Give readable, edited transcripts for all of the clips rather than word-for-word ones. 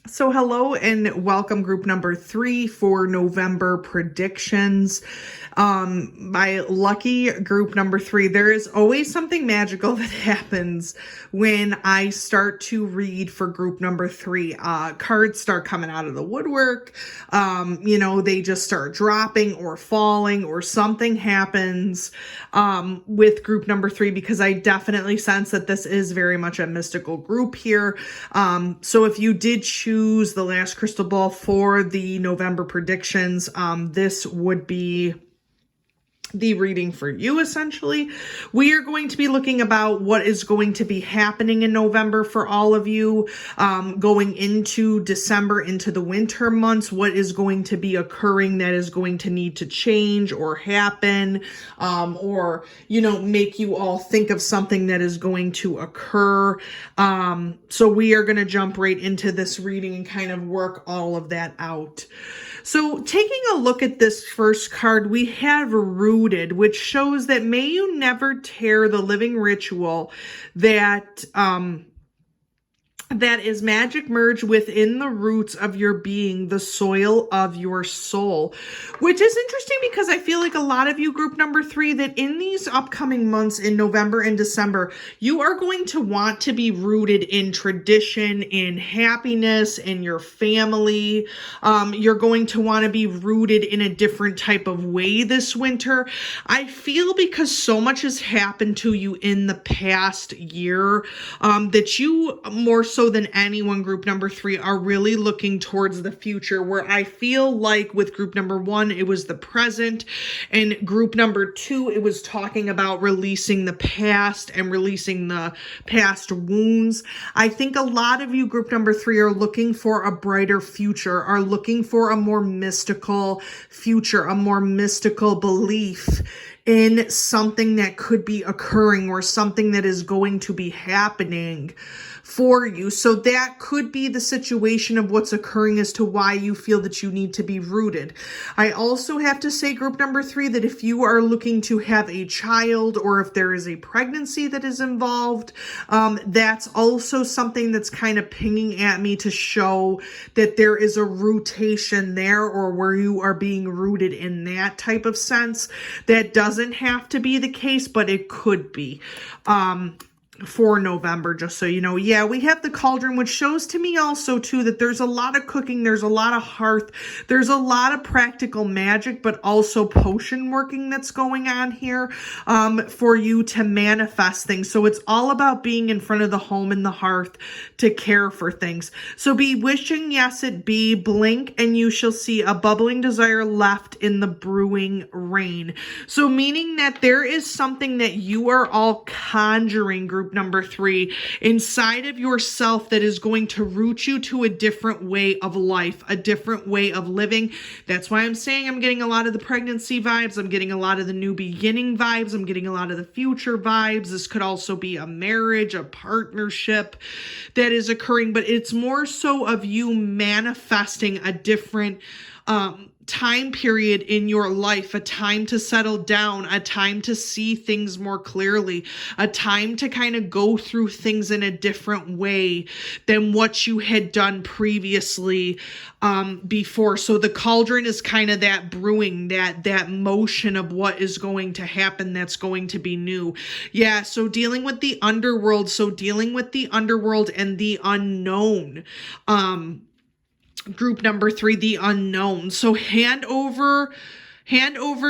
So hello and welcome group number 3 for November predictions. My lucky group number 3, there is always something magical that happens when I start to read for group number 3. Cards start coming out of the woodwork. They just start dropping or falling or something happens with group number 3 because I definitely sense that this is very much a mystical group here. So if you did choose the last crystal ball for the November predictions, this would be the reading for you. Essentially, we are going to be looking about what is going to be happening in November for all of you, going into December, into the winter months, what is going to be occurring that is going to need to change or happen, or make you all think of something that is going to occur. So we are going to jump right into this reading and kind of work all of that out. So taking a look at this first card, we have Rooted, which shows that may you never tear the living ritual that is magic merged within the roots of your being, the soil of your soul, which is interesting because I feel like a lot of you, group number 3, that in these upcoming months in November and December, you are going to want to be rooted in tradition, in happiness, in your family. You're going to want to be rooted in a different type of way this winter. I feel because so much has happened to you in the past year, that you more so than anyone, group number 3, are really looking towards the future, where I feel like with group number 1, it was the present, and group number 2, it was talking about releasing the past and releasing the past wounds. I think a lot of you, group number 3, are looking for a brighter future, are looking for a more mystical future, a more mystical belief in something that could be occurring or something that is going to be happening for you. So that could be the situation of what's occurring as to why you feel that you need to be rooted. I also have to say, group number 3, that if you are looking to have a child or if there is a pregnancy that is involved, that's also something that's kind of pinging at me to show that there is a rootation there, or where you are being rooted in that type of sense. That doesn't have to be the case, but it could be. For November, just so you know. Yeah, we have the cauldron, which shows to me also too that there's a lot of cooking, there's a lot of hearth, there's a lot of practical magic, but also potion working that's going on here for you to manifest things. So it's all about being in front of the home and the hearth to care for things. So be wishing, yes it be, blink and you shall see a bubbling desire left in the brewing rain. So meaning that there is something that you are all conjuring, group number 3, inside of yourself that is going to root you to a different way of life, a different way of living. That's why I'm saying I'm getting a lot of the pregnancy vibes. I'm getting a lot of the new beginning vibes. I'm getting a lot of the future vibes. This could also be a marriage, a partnership that is occurring, but it's more so of you manifesting a different time period in your life, a time to settle down, a time to see things more clearly, a time to kind of go through things in a different way than what you had done previously before. So the cauldron is kind of that brewing, that motion of what is going to happen that's going to be new. Yeah, so dealing with the underworld, and the unknown. Group number 3, the unknown. So hand over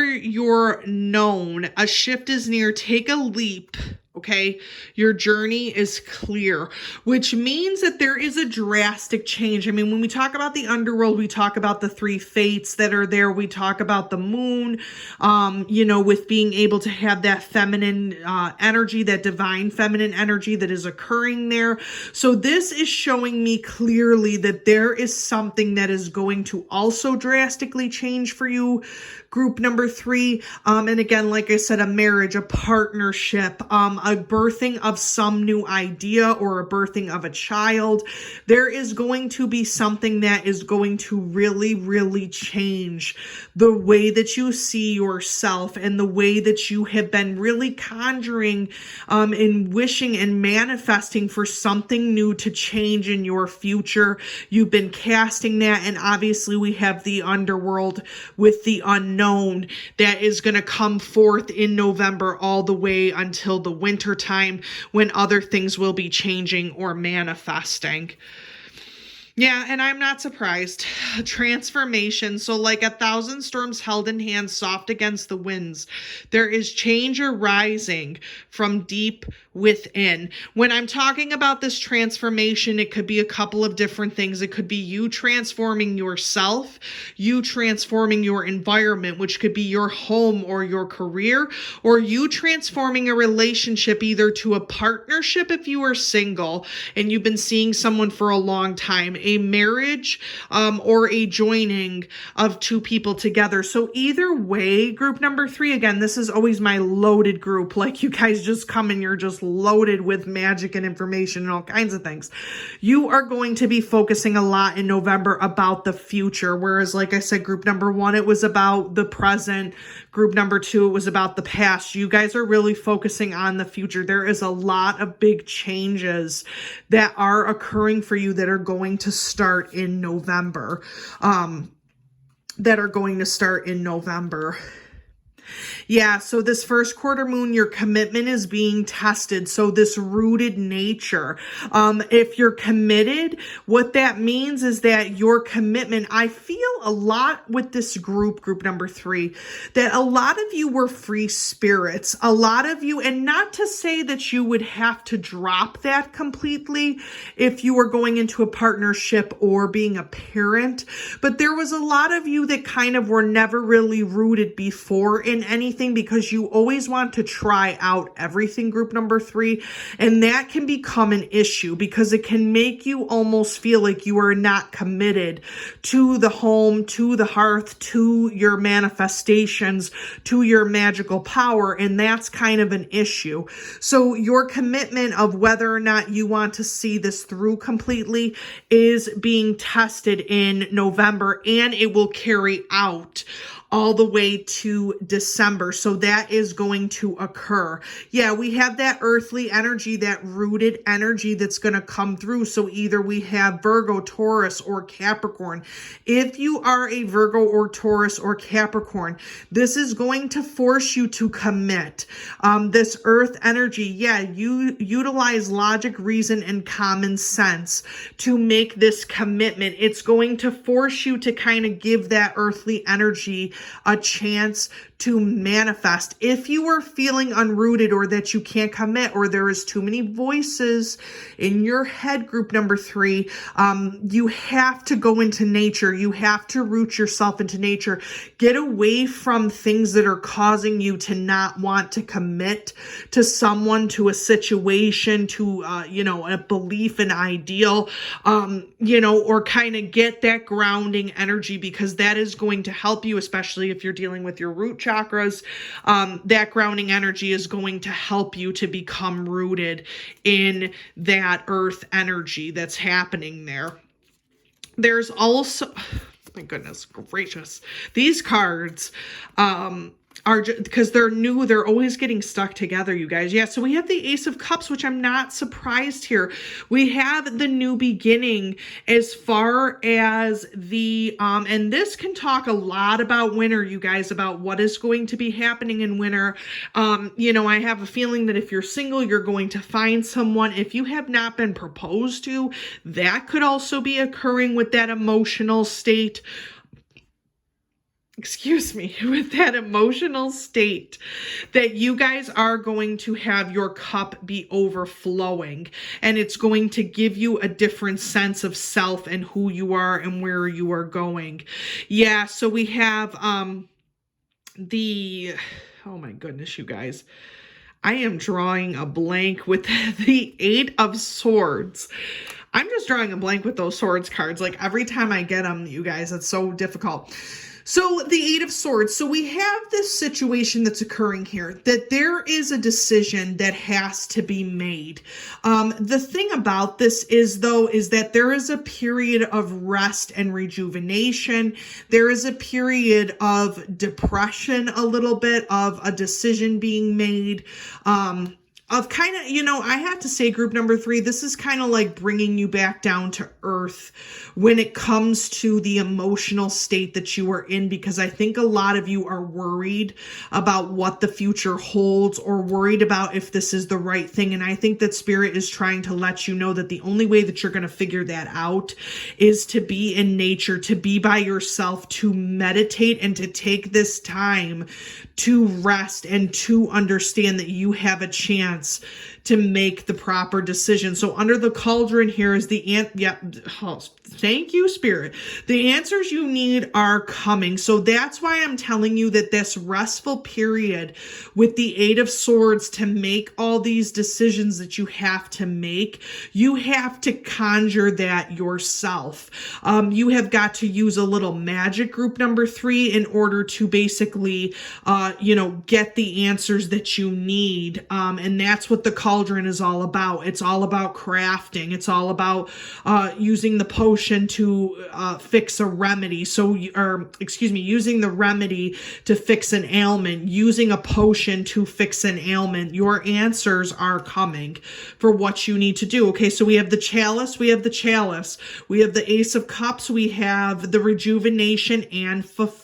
your known. A shift is near. Take a leap. Okay, your journey is clear, which means that there is a drastic change. I mean, when we talk about the underworld, we talk about the 3 fates that are there. We talk about the moon, with being able to have that feminine energy, that divine feminine energy that is occurring there. So this is showing me clearly that there is something that is going to also drastically change for you, group number 3. And again, like I said, a marriage, a partnership, a birthing of some new idea or a birthing of a child. There is going to be something that is going to really, really change the way that you see yourself and the way that you have been really conjuring and wishing and manifesting for something new to change in your future. You've been casting that, and obviously we have the underworld with the unknown that is going to come forth in November all the way until the winter time when other things will be changing or manifesting. Yeah, and I'm not surprised. Transformation. So like 1,000 storms held in hand, soft against the winds. There is change arising from deep within. When I'm talking about this transformation, it could be a couple of different things. It could be you transforming yourself, you transforming your environment, which could be your home or your career, or you transforming a relationship either to a partnership if you are single and you've been seeing someone for a long time, a marriage, or a joining of two people together. So either way, group number 3, again, this is always my loaded group. Like you guys just come and you're just loaded with magic and information and all kinds of things. You are going to be focusing a lot in November about the future. Whereas, like I said, group number 1, it was about the present. Group number 2, it was about the past. You guys are really focusing on the future. There is a lot of big changes that are occurring for you that are going to start in November. Yeah, so this first quarter moon, your commitment is being tested. So this rooted nature, if you're committed, what that means is that your commitment, I feel a lot with this group number 3, that a lot of you were free spirits, a lot of you, and not to say that you would have to drop that completely if you were going into a partnership or being a parent, but there was a lot of you that kind of were never really rooted before in anything because you always want to try out everything, group number 3, and that can become an issue because it can make you almost feel like you are not committed to the home, to the hearth, to your manifestations, to your magical power, and that's kind of an issue. So your commitment of whether or not you want to see this through completely is being tested in November, and it will carry out all the way to December. So that is going to occur. Yeah, we have that earthly energy, that rooted energy that's going to come through. So either we have Virgo, Taurus, or Capricorn. If you are a Virgo or Taurus or Capricorn, this is going to force you to commit. This earth energy, yeah, you utilize logic, reason, and common sense to make this commitment. It's going to force you to kind of give that earthly energy a chance to manifest. If you are feeling unrooted or that you can't commit or there is too many voices in your head, group number 3, you have to go into nature. You have to root yourself into nature. Get away from things that are causing you to not want to commit to someone, to a situation, to, a belief, an ideal, or kind of get that grounding energy because that is going to help you, especially if you're dealing with your root chakras. That grounding energy is going to help you to become rooted in that earth energy that's happening there. There's also, my goodness gracious, these cards, are because they're new, they're always getting stuck together, you guys. Yeah, so we have the Ace of Cups, which I'm not surprised here. We have the new beginning as far as the, and this can talk a lot about winter, you guys, about what is going to be happening in winter. I have a feeling that if you're single, you're going to find someone. If you have not been proposed to, that could also be occurring with that emotional state. With that emotional state that you guys are going to have your cup be overflowing, and it's going to give you a different sense of self and who you are and where you are going. Yeah, so we have oh my goodness, you guys. I am drawing a blank with the 8 of Swords. I'm just drawing a blank with those swords cards. Like every time I get them, you guys, it's so difficult. So the Eight of Swords. So we have this situation that's occurring here, that there is a decision that has to be made. The thing about this is, though, is that there is a period of rest and rejuvenation. There is a period of depression, a little bit of a decision being made. Of kind of, I have to say, group number 3, this is kind of like bringing you back down to earth when it comes to the emotional state that you are in, because I think a lot of you are worried about what the future holds, or worried about if this is the right thing. And I think that Spirit is trying to let you know that the only way that you're going to figure that out is to be in nature, to be by yourself, to meditate, and to take this time to rest and to understand that you have a chance to make the proper decision. So under the cauldron here is thank you, Spirit. The answers you need are coming. So that's why I'm telling you that this restful period with the Eight of Swords, to make all these decisions that you have to make, you have to conjure that yourself. You have got to use a little magic, group number 3, in order to basically, get the answers that you need. And that's what the cauldron is all about. It's all about crafting. It's all about using the potion to fix a remedy. Using the remedy to fix an ailment, using a potion to fix an ailment. Your answers are coming for what you need to do. Okay, so we have the chalice, we have the Ace of Cups, we have the rejuvenation and fulfillment.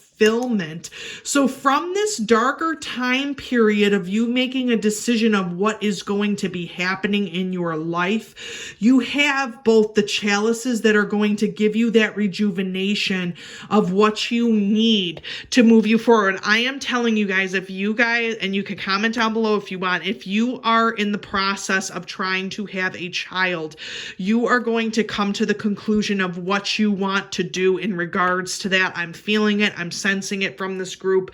So from this darker time period of you making a decision of what is going to be happening in your life, you have both the chalices that are going to give you that rejuvenation of what you need to move you forward. I am telling you guys, and you can comment down below if you want, if you are in the process of trying to have a child, you are going to come to the conclusion of what you want to do in regards to that. I'm feeling it. I'm sensing it from this group.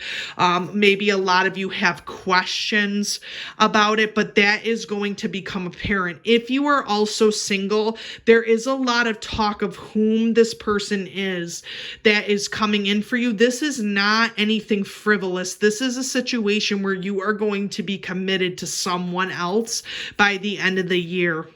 Maybe a lot of you have questions about it, but that is going to become apparent. If you are also single, there is a lot of talk of whom this person is that is coming in for you. This is not anything frivolous. This is a situation where you are going to be committed to someone else by the end of the year.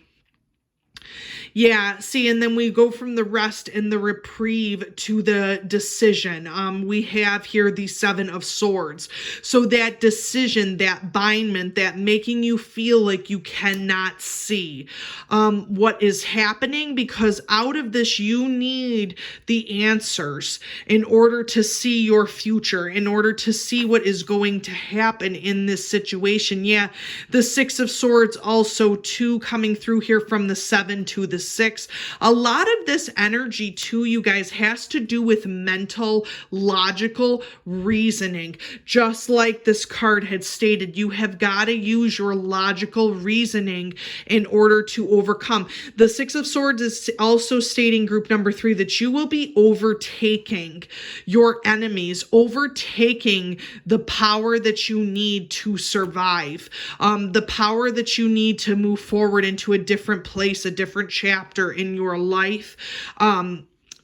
Yeah, see, and then we go from the rest and the reprieve to the decision. We have here the Seven of Swords. So that decision, that bindment, that making you feel like you cannot see what is happening, because out of this, you need the answers in order to see your future, in order to see what is going to happen in this situation. Yeah, the Six of Swords also too, coming through here from the 7 to the 6. A lot of this energy too, you guys, has to do with mental, logical reasoning. Just like this card had stated, you have got to use your logical reasoning in order to overcome. The Six of Swords is also stating, group number 3, that you will be overtaking your enemies, overtaking the power that you need to survive, the power that you need to move forward into a different place, a different chapter in your life.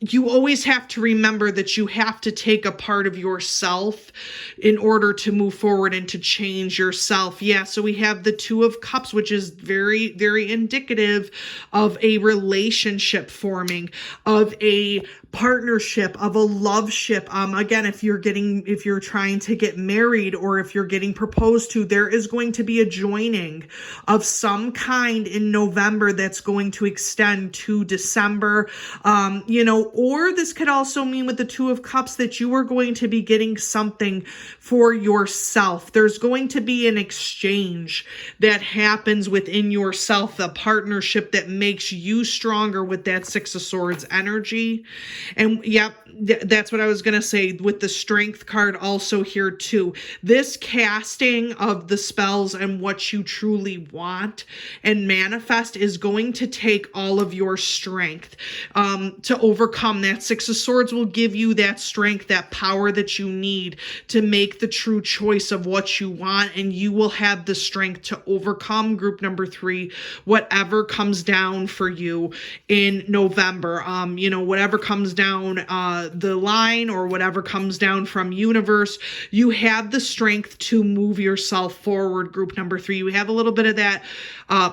You always have to remember that you have to take a part of yourself in order to move forward and to change yourself. Yeah, so we have the Two of Cups, which is very, very indicative of a relationship forming, of a partnership, of a love ship. Again, if you're trying to get married, or if you're getting proposed to, there is going to be a joining of some kind in November that's going to extend to December. Or this could also mean with the Two of Cups that you are going to be getting something for yourself. There's going to be an exchange that happens within yourself, a partnership that makes you stronger with that Six of Swords energy. And yep, that's what I was going to say with the Strength card also here too. This casting of the spells and what you truly want and manifest is going to take all of your strength to overcome. That Six of Swords will give you that strength, that power that you need to make the true choice of what you want, and you will have the strength to overcome, group number 3, whatever comes down for you in November. Whatever comes down the line or whatever comes down from universe, you have the strength to move yourself forward, group number 3. You have a little bit of that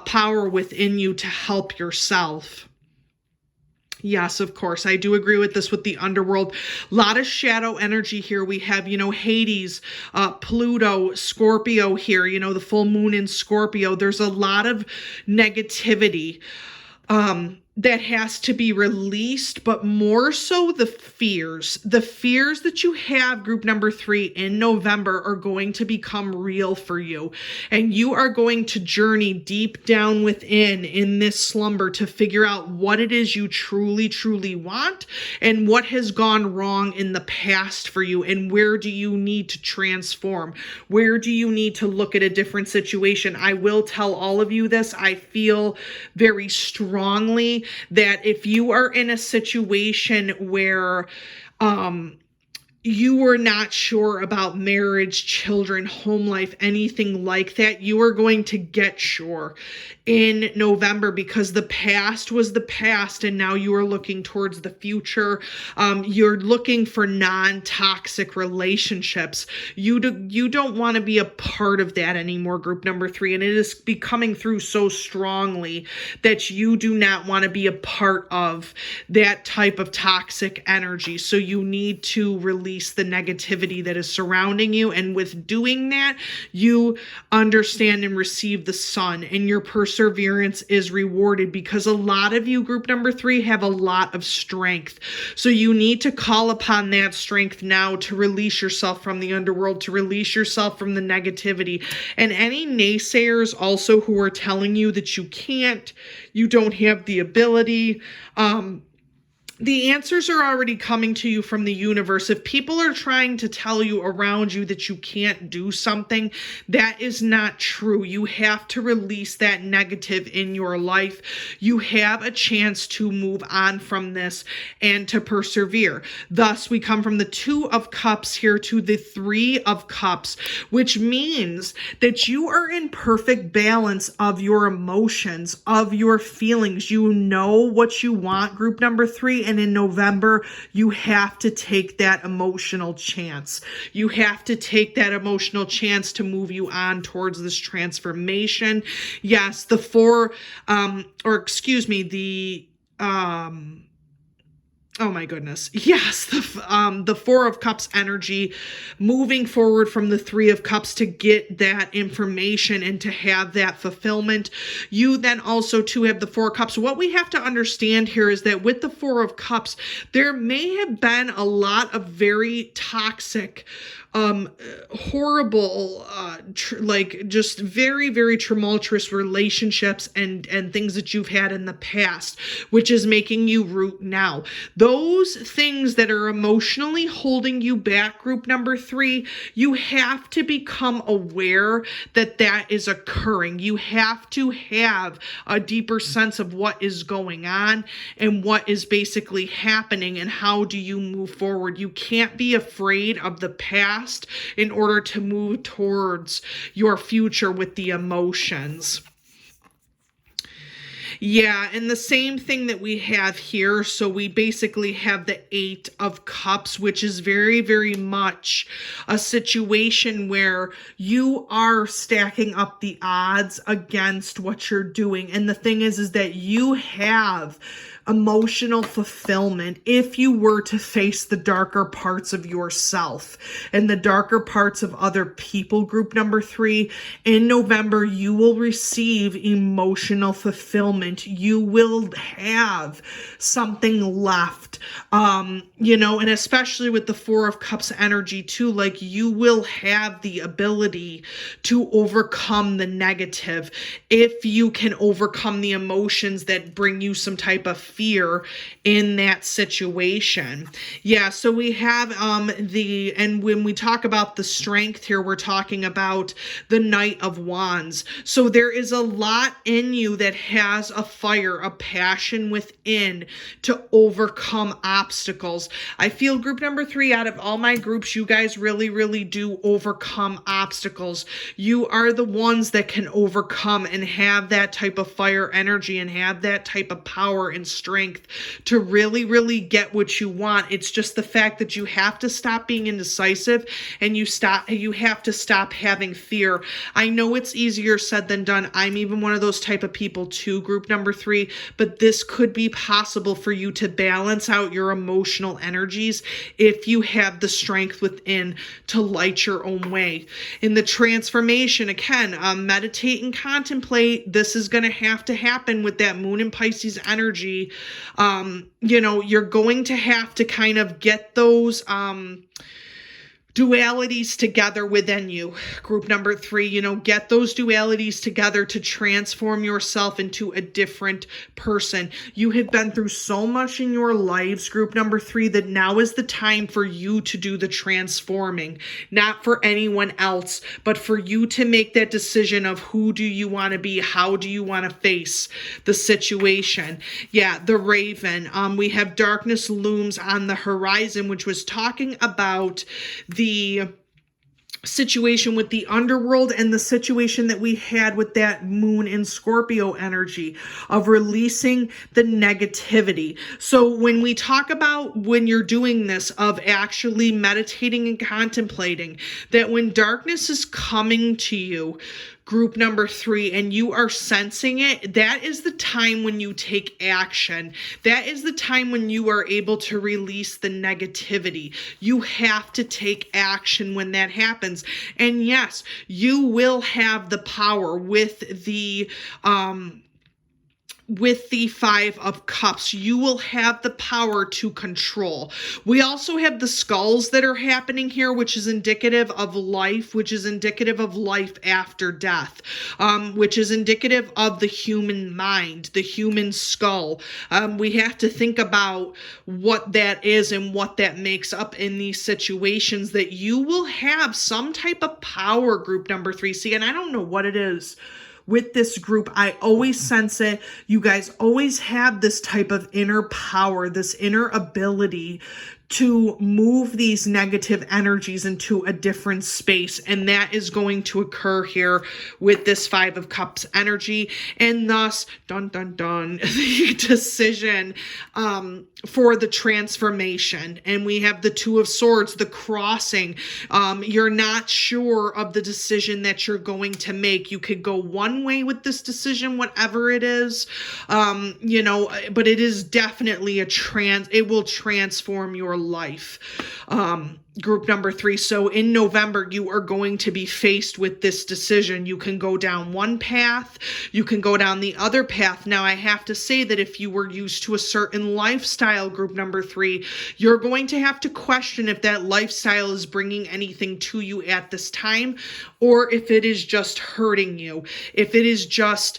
power within you to help yourself. Yes, of course. I do agree with this with the underworld. A lot of shadow energy here. We have, Hades, Pluto, Scorpio here, the full moon in Scorpio. There's a lot of negativity that has to be released, but more so the fears. The fears that you have, group number 3, in November are going to become real for you. And you are going to journey deep down within in this slumber to figure out what it is you truly, truly want and what has gone wrong in the past for you and where do you need to transform? Where do you need to look at a different situation? I will tell all of you this. I feel very strongly that if you are in a situation where you were not sure about marriage, children, home life, anything like that, you are going to get sure in November because the past was the past and now you are looking towards the future. You're looking for non-toxic relationships. You don't want to be a part of that anymore, group number 3, and it is becoming through so strongly that you do not want to be a part of that type of toxic energy. So you need to release the negativity that is surrounding you, and with doing that, you understand and receive the sun, and your perseverance is rewarded because a lot of you, group number 3, have a lot of strength. So you need to call upon that strength now to release yourself from the underworld, to release yourself from the negativity. And any naysayers also who are telling you that you can't, you don't have the ability, the answers are already coming to you from the universe. If people are trying to tell you around you that you can't do something, that is not true. You have to release that negative in your life. You have a chance to move on from this and to persevere. Thus, we come from the 2 of Cups here to the 3 of Cups, which means that you are in perfect balance of your emotions, of your feelings. You know what you want, group number 3. And in November, you have to take that emotional chance. You have to take that emotional chance to move you on towards this transformation. Yes, the oh my goodness. Yes, the 4 of Cups energy, moving forward from the 3 of Cups to get that information and to have that fulfillment. You then also too have the 4 of Cups. What we have to understand here is that with the 4 of Cups, there may have been a lot of very toxic, horrible, just very, very tumultuous relationships and things that you've had in the past, which is making you root now. Those things that are emotionally holding you back, group number 3, you have to become aware that that is occurring. You have to have a deeper sense of what is going on and what is basically happening and how do you move forward. You can't be afraid of the past in order to move towards your future with the emotions. Yeah, and the same thing that we have here. So we basically have the 8 of Cups, which is very, very much a situation where you are stacking up the odds against what you're doing. And the thing is that you have emotional fulfillment if you were to face the darker parts of yourself and the darker parts of other people. Group number 3, in November, you will receive emotional fulfillment. You will have something left, and especially with the 4 of Cups energy too, like you will have the ability to overcome the negative if you can overcome the emotions that bring you some type of fear in that situation. Yeah, so we have and when we talk about the strength here, we're talking about the Knight of Wands. So there is a lot in you that has a fire, a passion within to overcome obstacles. I feel group number 3, out of all my groups, you guys really, really do overcome obstacles. You are the ones that can overcome and have that type of fire energy and have that type of power and strength strength to really, really get what you want. It's just the fact that you have to stop being indecisive and you have to stop having fear. I know it's easier said than done. I'm even one of those type of people too, group number 3, but this could be possible for you to balance out your emotional energies if you have the strength within to light your own way. In the transformation, again, meditate and contemplate. This is going to have to happen with that moon in Pisces energy. You're going to have to kind of get those dualities together within you. Group number 3, get those dualities together to transform yourself into a different person. You have been through so much in your lives, group number 3, that now is the time for you to do the transforming, not for anyone else, but for you to make that decision of who do you want to be? How do you want to face the situation? Yeah, the Raven. We have darkness looms on the horizon, which was talking about the situation with the underworld and the situation that we had with that moon in Scorpio energy of releasing the negativity. So when we talk about when you're doing this, of actually meditating and contemplating, that when darkness is coming to you, group number 3, and you are sensing it, that is the time when you take action. That is the time when you are able to release the negativity. You have to take action when that happens. And yes, you will have the power with the 5 of Cups. You will have the power to control. We also have the skulls that are happening here, which is indicative of life, which is indicative of life after death, which is indicative of the human mind, the human skull. We have to think about what that is and what that makes up in these situations, that you will have some type of power, group number 3. See, and I don't know what it is with this group. I always sense it. You guys always have this type of inner power, this inner ability to move these negative energies into a different space. And that is going to occur here with this 5 of Cups energy. And thus, dun, dun, dun, the decision for the transformation. And we have the 2 of Swords, the crossing. You're not sure of the decision that you're going to make. You could go one way with this decision, whatever it is, but it is definitely it will transform your life. Group number 3. So in November, you are going to be faced with this decision. You can go down one path, you can go down the other path. Now, I have to say that if you were used to a certain lifestyle, group number 3, you're going to have to question if that lifestyle is bringing anything to you at this time, or if it is just hurting you, if it is just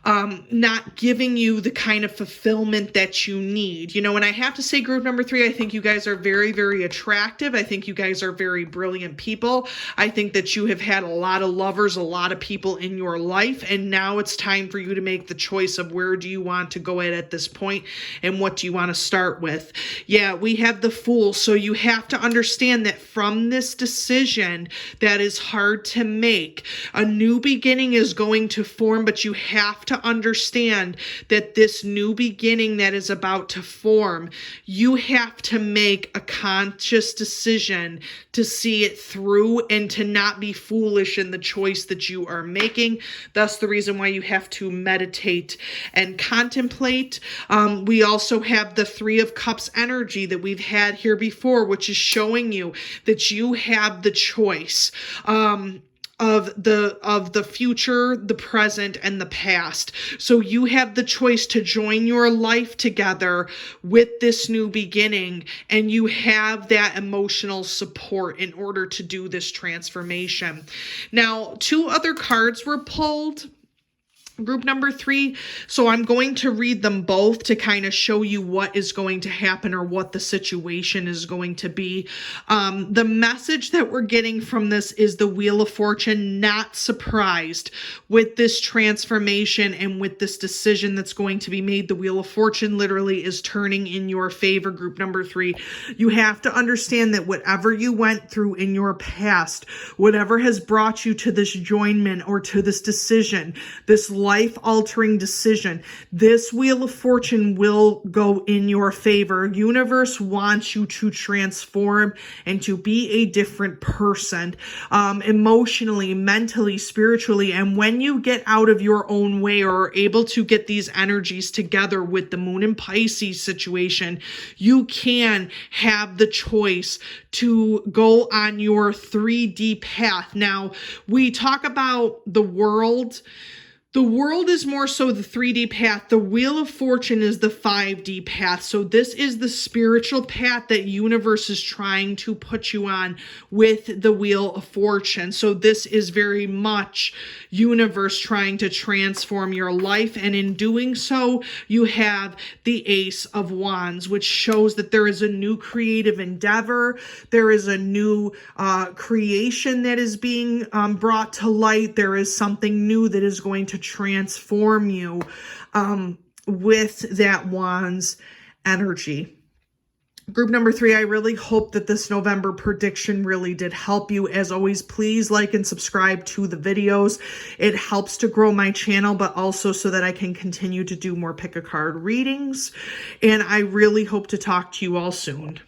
not giving you the kind of fulfillment that you need. And I have to say, group number 3, I think you guys are very, very attractive. I think you guys are very brilliant people. I think that you have had a lot of lovers, a lot of people in your life, and now it's time for you to make the choice of where do you want to go at this point and what do you want to start with. Yeah, we have the Fool. So you have to understand that from this decision that is hard to make, a new beginning is going to form, but you have to understand that this new beginning that is about to form, you have to make a conscious decision to see it through and to not be foolish in the choice that you are making. That's the reason why you have to meditate and contemplate. We also have the 3 of Cups energy that we've had here before, which is showing you that you have the choice of the future, the present, and the past. So you have the choice to join your life together with this new beginning, and you have that emotional support in order to do this transformation. Now, 2 other cards were pulled, group number 3. So I'm going to read them both to kind of show you what is going to happen or what the situation is going to be. The message that we're getting from this is the Wheel of Fortune. Not surprised with this transformation and with this decision that's going to be made. The Wheel of Fortune literally is turning in your favor, group number 3. You have to understand that whatever you went through in your past, whatever has brought you to this joinment or to this decision, this life-altering decision. This Wheel of Fortune will go in your favor. Universe wants you to transform and to be a different person, emotionally, mentally, spiritually. And when you get out of your own way or are able to get these energies together with the Moon in Pisces situation, you can have the choice to go on your 3D path. Now, we talk about the world. The world is more so the 3D path. The Wheel of Fortune is the 5D path. So this is the spiritual path that universe is trying to put you on with the Wheel of Fortune. So this is very much universe trying to transform your life. And in doing so, you have the Ace of Wands, which shows that there is a new creative endeavor. There is a new creation that is being brought to light. There is something new that is going to transform you with that Wands energy. Group number 3, I really hope that this November prediction really did help you. As always, please like and subscribe to the videos. It helps to grow my channel, but also so that I can continue to do more pick a card readings. And I really hope to talk to you all soon.